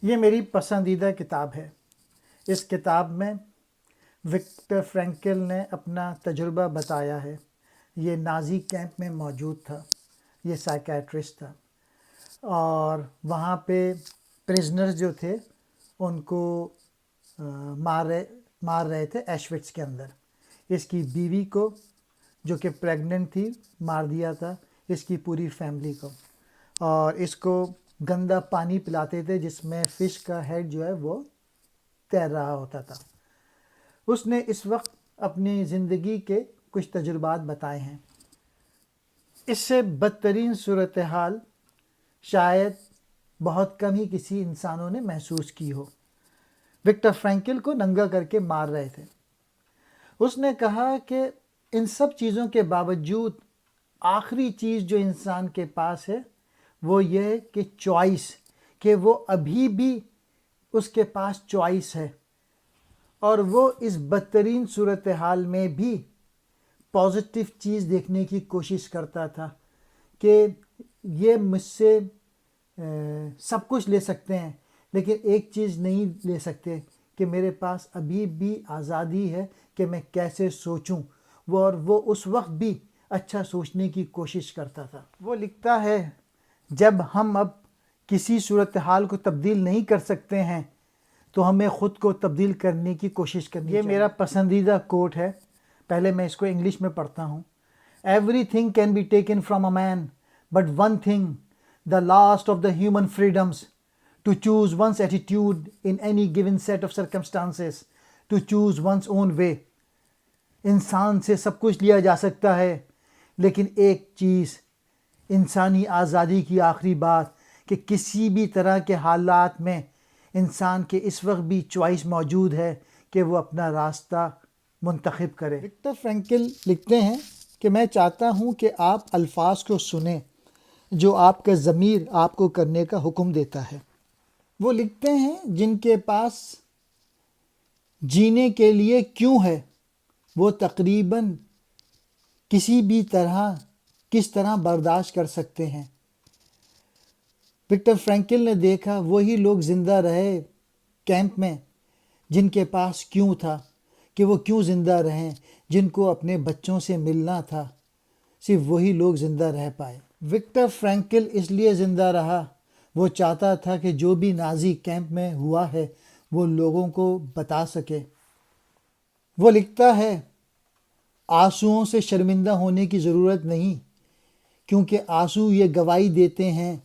یہ میری پسندیدہ کتاب ہے۔ اس کتاب میں وکٹر فرینکل نے اپنا تجربہ بتایا ہے۔ یہ نازی کیمپ میں موجود تھا، یہ سائیکیٹرسٹ تھا، اور وہاں پہ پرزنرز جو تھے ان کو مار رہے تھے ایشوٹس کے اندر۔ اس کی بیوی کو جو کہ پریگننٹ تھی مار دیا تھا، اس کی پوری فیملی کو، اور اس کو گندا پانی پلاتے تھے جس میں فش کا ہیڈ جو ہے وہ تیر رہا ہوتا تھا۔ اس نے اس وقت اپنی زندگی کے کچھ تجربات بتائے ہیں۔ اس سے بدترین صورتحال شاید بہت کم ہی کسی انسانوں نے محسوس کی ہو۔ وکٹر فرینکل کو ننگا کر کے مار رہے تھے۔ اس نے کہا کہ ان سب چیزوں کے باوجود آخری چیز جو انسان کے پاس ہے وہ یہ ہے کہ چوائس، کہ وہ ابھی بھی اس کے پاس چوائس ہے، اور وہ اس بدترین صورتحال میں بھی پازیٹیو چیز دیکھنے کی کوشش کرتا تھا کہ یہ مجھ سے سب کچھ لے سکتے ہیں لیکن ایک چیز نہیں لے سکتے کہ میرے پاس ابھی بھی آزادی ہے کہ میں کیسے سوچوں۔ اور وہ اس وقت بھی اچھا سوچنے کی کوشش کرتا تھا۔ وہ لکھتا ہے، جب ہم اب کسی صورتحال کو تبدیل نہیں کر سکتے ہیں تو ہمیں خود کو تبدیل کرنے کی کوشش کرنی چاہیے۔ یہ میرا پسندیدہ کوٹ ہے، پہلے میں اس کو انگلش میں پڑھتا ہوں۔ Everything can be taken from a man but one thing the last of the human freedoms, to choose one's attitude in any given set of circumstances, to choose one's own way۔ انسان سے سب کچھ لیا جا سکتا ہے لیکن ایک چیز، انسانی آزادی کی آخری بات، کہ کسی بھی طرح کے حالات میں انسان کے اس وقت بھی چوائس موجود ہے کہ وہ اپنا راستہ منتخب کرے۔ وکٹر فرینکل لکھتے ہیں کہ میں چاہتا ہوں کہ آپ الفاظ کو سنیں جو آپ کا ضمیر آپ کو کرنے کا حکم دیتا ہے۔ وہ لکھتے ہیں، جن کے پاس جینے کے لیے کیوں ہے وہ تقریباً کس طرح برداشت کر سکتے ہیں۔ وکٹر فرینکل نے دیکھا وہی لوگ زندہ رہے کیمپ میں جن کے پاس کیوں تھا، کہ وہ کیوں زندہ رہیں، جن کو اپنے بچوں سے ملنا تھا، صرف وہی لوگ زندہ رہ پائے۔ وکٹر فرینکل اس لیے زندہ رہا، وہ چاہتا تھا کہ جو بھی نازی کیمپ میں ہوا ہے وہ لوگوں کو بتا سکے۔ وہ لکھتا ہے، آنسوؤں سے شرمندہ ہونے کی ضرورت نہیں، کیونکہ آنسو یہ گواہی دیتے ہیں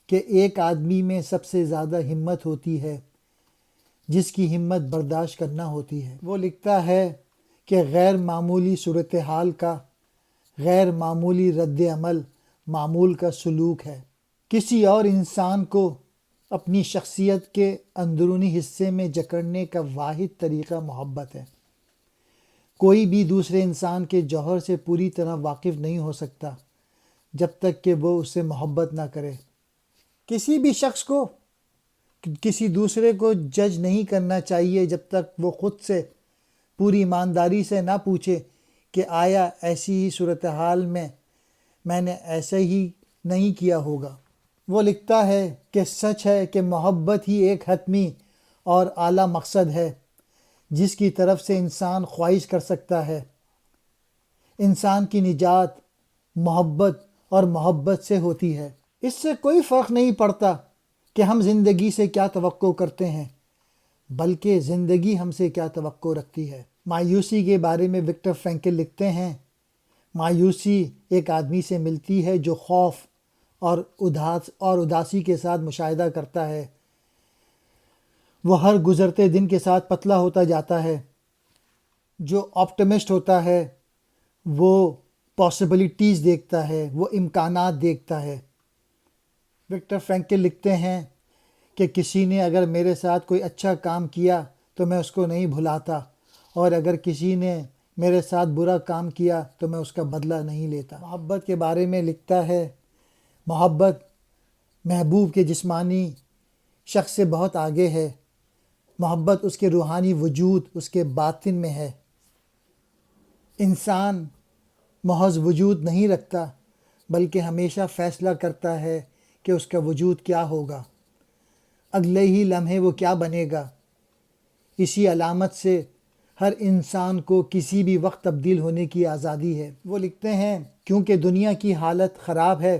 کہ ایک آدمی میں سب سے زیادہ ہمت ہوتی ہے جس کی ہمت برداشت کرنا ہوتی ہے۔ وہ لکھتا ہے کہ غیر معمولی صورتحال کا غیر معمولی رد عمل معمول کا سلوک ہے۔ کسی اور انسان کو اپنی شخصیت کے اندرونی حصے میں جکڑنے کا واحد طریقہ محبت ہے۔ کوئی بھی دوسرے انسان کے جوہر سے پوری طرح واقف نہیں ہو سکتا جب تک کہ وہ اس سے محبت نہ کرے۔ کسی بھی شخص کو کسی دوسرے کو جج نہیں کرنا چاہیے جب تک وہ خود سے پوری ایمانداری سے نہ پوچھے کہ آیا ایسی ہی صورتحال میں نے ایسا ہی نہیں کیا ہوگا۔ وہ لکھتا ہے کہ سچ ہے کہ محبت ہی ایک حتمی اور اعلیٰ مقصد ہے جس کی طرف سے انسان خواہش کر سکتا ہے۔ انسان کی نجات محبت اور محبت سے ہوتی ہے۔ اس سے کوئی فرق نہیں پڑتا کہ ہم زندگی سے کیا توقع کرتے ہیں، بلکہ زندگی ہم سے کیا توقع رکھتی ہے۔ مایوسی کے بارے میں وکٹر فرینکل لکھتے ہیں، مایوسی ایک آدمی سے ملتی ہے جو خوف اور اداسی کے ساتھ مشاہدہ کرتا ہے۔ وہ ہر گزرتے دن کے ساتھ پتلا ہوتا جاتا ہے۔ جو آپٹمسٹ ہوتا ہے وہ پاسبلٹیز دیکھتا ہے، وہ امکانات دیکھتا ہے۔ وکٹر فرینکل لکھتے ہیں کہ کسی نے اگر میرے ساتھ کوئی اچھا کام کیا تو میں اس کو نہیں بھلاتا، اور اگر کسی نے میرے ساتھ برا کام کیا تو میں اس کا بدلہ نہیں لیتا۔ محبت کے بارے میں لکھتا ہے، محبت محبوب کے جسمانی شخص سے بہت آگے ہے۔ محبت اس کے روحانی وجود، اس کے باطن میں ہے۔ انسان محض وجود نہیں رکھتا بلکہ ہمیشہ فیصلہ کرتا ہے کہ اس کا وجود کیا ہوگا۔ اگلے ہی لمحے وہ کیا بنے گا۔ اسی علامت سے ہر انسان کو کسی بھی وقت تبدیل ہونے کی آزادی ہے۔ وہ لکھتے ہیں کیونکہ دنیا کی حالت خراب ہے،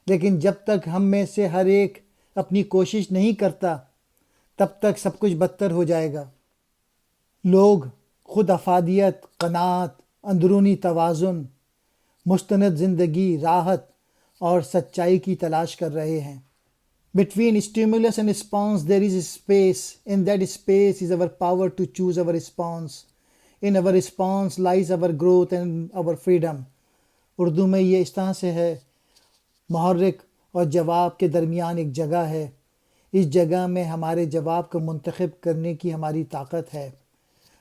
لیکن جب تک ہم میں سے ہر ایک اپنی کوشش نہیں کرتا تب تک سب کچھ بدتر ہو جائے گا۔ لوگ خود افادیت، قناعت، اندرونی توازن، مستند زندگی، راحت اور سچائی کی تلاش کر رہے ہیں۔ Between stimulus and response there is a space. In that space is our power to choose our response. In our response lies our growth and our freedom. Urdu میں یہ اس طرح سے ہے، محرک اور جواب کے درمیان ایک جگہ ہے، اس جگہ میں ہمارے جواب کو منتخب کرنے کی ہماری طاقت ہے،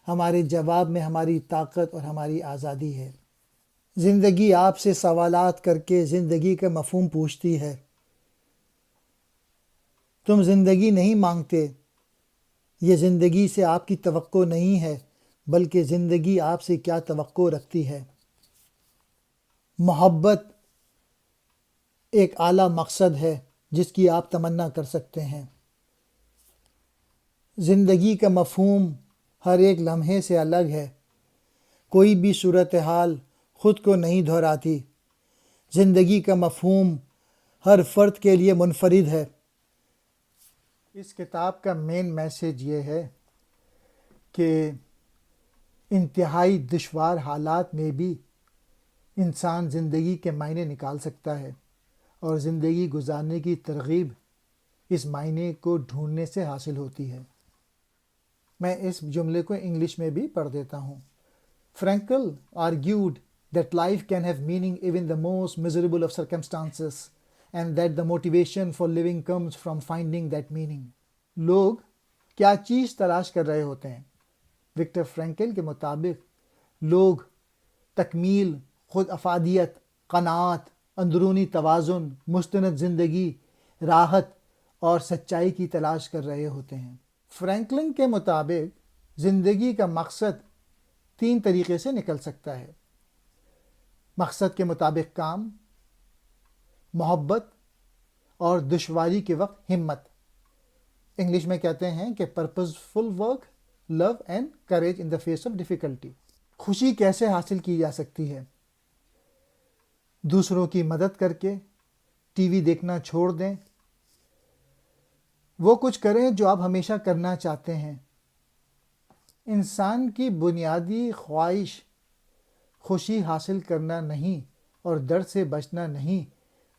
ہمارے جواب میں ہماری طاقت اور ہماری آزادی ہے۔ زندگی آپ سے سوالات کر کے زندگی کا مفہوم پوچھتی ہے۔ تم زندگی نہیں مانگتے، یہ زندگی سے آپ کی توقع نہیں ہے، بلکہ زندگی آپ سے کیا توقع رکھتی ہے۔ محبت ایک اعلیٰ مقصد ہے جس کی آپ تمنا کر سکتے ہیں۔ زندگی کا مفہوم ہر ایک لمحے سے الگ ہے، کوئی بھی صورتحال خود کو نہیں دہراتی۔ زندگی کا مفہوم ہر فرد کے لیے منفرد ہے۔ اس کتاب کا مین میسیج یہ ہے کہ انتہائی دشوار حالات میں بھی انسان زندگی کے معنی نکال سکتا ہے، اور زندگی گزارنے کی ترغیب اس معنی کو ڈھونڈنے سے حاصل ہوتی ہے۔ میں اس جملے کو انگلش میں بھی پڑھ دیتا ہوں۔ Frenkel argued that life can have meaning even the most miserable of circumstances, and that the motivation for living comes from finding that meaning. لوگ کیا چیز تلاش کر رہے ہوتے ہیں؟ وکٹر فرینکل کے مطابق لوگ تکمیل، خود افادیت، قناعت، اندرونی توازن، مستند زندگی، راحت اور سچائی کی تلاش کر رہے ہوتے ہیں۔ فرینکلن کے مطابق زندگی کا مقصد 3 طریقے سے نکل سکتا ہے: مقصد کے مطابق کام، محبت اور دشواری کے وقت ہمت۔ انگلش میں کہتے ہیں کہ purposeful work, love and courage in the face of difficulty. خوشی کیسے حاصل کی جا سکتی ہے؟ دوسروں کی مدد کر کے، ٹی وی دیکھنا چھوڑ دیں، وہ کچھ کریں جو آپ ہمیشہ کرنا چاہتے ہیں۔ انسان کی بنیادی خواہش خوشی حاصل کرنا نہیں اور درد سے بچنا نہیں،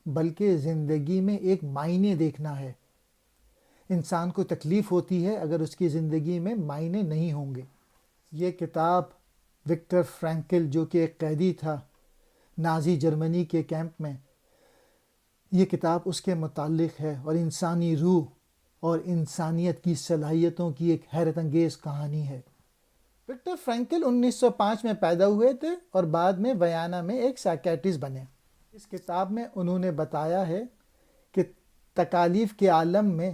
بلکہ زندگی میں ایک معنی دیکھنا ہے۔ انسان کو تکلیف ہوتی ہے اگر اس کی زندگی میں معنی نہیں ہوں گے۔ یہ کتاب وکٹر فرینکل، جو کہ ایک قیدی تھا نازی جرمنی کے کیمپ میں، یہ کتاب اس کے متعلق ہے، اور انسانی روح اور انسانیت کی صلاحیتوں کی ایک حیرت انگیز کہانی ہے۔ وکٹر فرینکل 1905 میں پیدا ہوئے تھے اور بعد میں ویانا میں ایک سائیکیٹرسٹ بنے۔ اس کتاب میں انہوں نے بتایا ہے کہ تکالیف کے عالم میں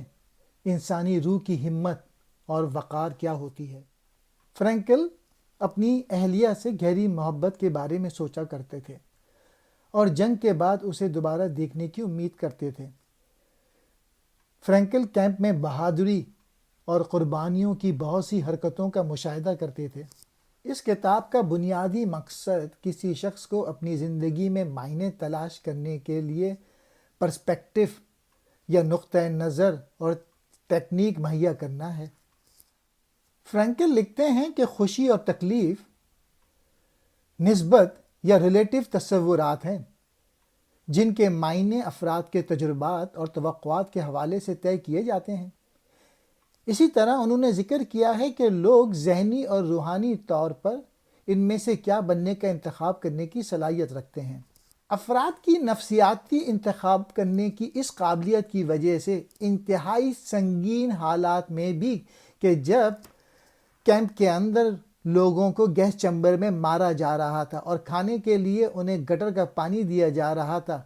انسانی روح کی ہمت اور وقار کیا ہوتی ہے۔ فرینکل اپنی اہلیہ سے گہری محبت کے بارے میں سوچا کرتے تھے اور جنگ کے بعد اسے دوبارہ دیکھنے کی امید کرتے تھے۔ فرینکل کیمپ میں بہادری اور قربانیوں کی بہت سی حرکتوں کا مشاہدہ کرتے تھے۔ اس کتاب کا بنیادی مقصد کسی شخص کو اپنی زندگی میں معنی تلاش کرنے کے لیے پرسپیکٹو یا نقطۂ نظر اور ٹیکنیک مہیا کرنا ہے۔ فرینکل لکھتے ہیں کہ خوشی اور تکلیف نسبت یا ریلیٹو تصورات ہیں جن کے معنی افراد کے تجربات اور توقعات کے حوالے سے طے کیے جاتے ہیں۔ اسی طرح انہوں نے ذکر کیا ہے کہ لوگ ذہنی اور روحانی طور پر ان میں سے کیا بننے کا انتخاب کرنے کی صلاحیت رکھتے ہیں۔ افراد کی نفسیاتی انتخاب کرنے کی اس قابلیت کی وجہ سے انتہائی سنگین حالات میں بھی، کہ جب کیمپ کے اندر لوگوں کو گیس چیمبر میں مارا جا رہا تھا اور کھانے کے لیے انہیں گٹر کا پانی دیا جا رہا تھا،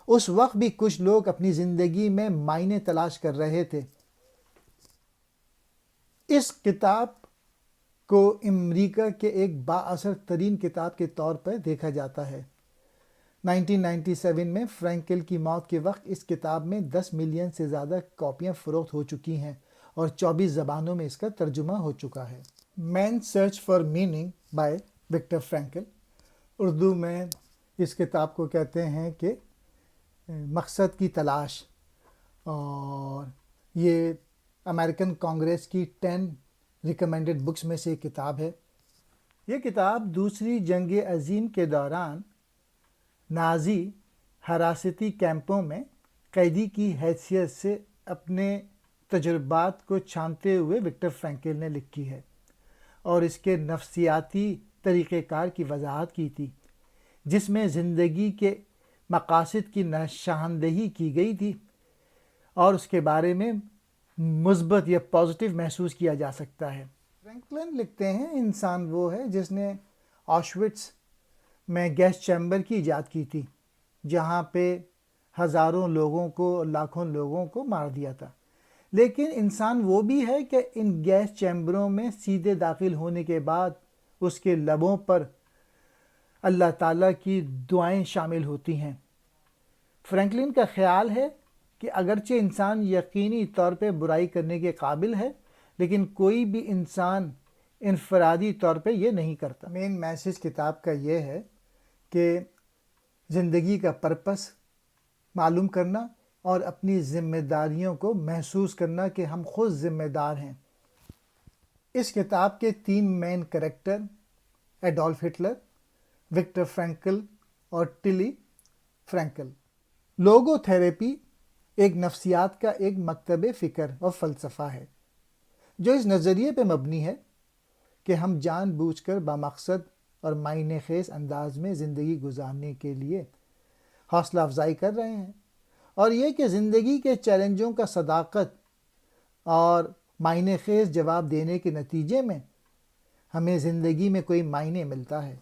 اس وقت بھی کچھ لوگ اپنی زندگی میں معنی تلاش کر رہے تھے۔ اس کتاب کو امریکہ کے ایک با اثر ترین کتاب کے طور پر دیکھا جاتا ہے۔ 1997 میں فرینکل کی موت کے وقت اس کتاب میں 10 ملین سے زیادہ کاپیاں فروخت ہو چکی ہیں اور 24 زبانوں میں اس کا ترجمہ ہو چکا ہے۔ Man search for meaning by Victor Frankl, Urdu میں اس کتاب کو کہتے ہیں کہ مقصد کی تلاش، اور یہ امریکن کانگریس کی 10 ریکمینڈڈ بکس میں سے ایک کتاب ہے۔ یہ کتاب دوسری جنگ عظیم کے دوران نازی حراستی کیمپوں میں قیدی کی حیثیت سے اپنے تجربات کو چھانتے ہوئے وکٹر فرینکل نے لکھی ہے اور اس کے نفسیاتی طریقہ کار کی وضاحت کی تھی، جس میں زندگی کے مقاصد کی نشاندہی کی گئی تھی اور اس کے بارے میں مثبت یا پازیٹیو محسوس کیا جا سکتا ہے۔ فرینکلن لکھتے ہیں انسان وہ ہے جس نے آشوٹس میں گیس چیمبر کی ایجاد کی تھی، جہاں پہ ہزاروں لوگوں کو، لاکھوں لوگوں کو مار دیا تھا، لیکن انسان وہ بھی ہے کہ ان گیس چیمبروں میں سیدھے داخل ہونے کے بعد اس کے لبوں پر اللہ تعالیٰ کی دعائیں شامل ہوتی ہیں۔ فرینکلن کا خیال ہے کہ اگرچہ انسان یقینی طور پہ برائی کرنے کے قابل ہے، لیکن کوئی بھی انسان انفرادی طور پہ یہ نہیں کرتا۔ مین میسج کتاب کا یہ ہے کہ زندگی کا پرپس معلوم کرنا اور اپنی ذمہ داریوں کو محسوس کرنا کہ ہم خود ذمہ دار ہیں۔ اس کتاب کے 3 main character Adolf Hitler, Victor Frankl اور ٹلی فرینکل۔ لوگو تھراپی ایک نفسیات کا ایک مکتب فکر اور فلسفہ ہے جو اس نظریے پہ مبنی ہے کہ ہم جان بوجھ کر بامقصد اور معنی خیز انداز میں زندگی گزارنے کے لیے حوصلہ افزائی کر رہے ہیں، اور یہ کہ زندگی کے چیلنجوں کا صداقت اور معنی خیز جواب دینے کے نتیجے میں ہمیں زندگی میں کوئی معنی ملتا ہے۔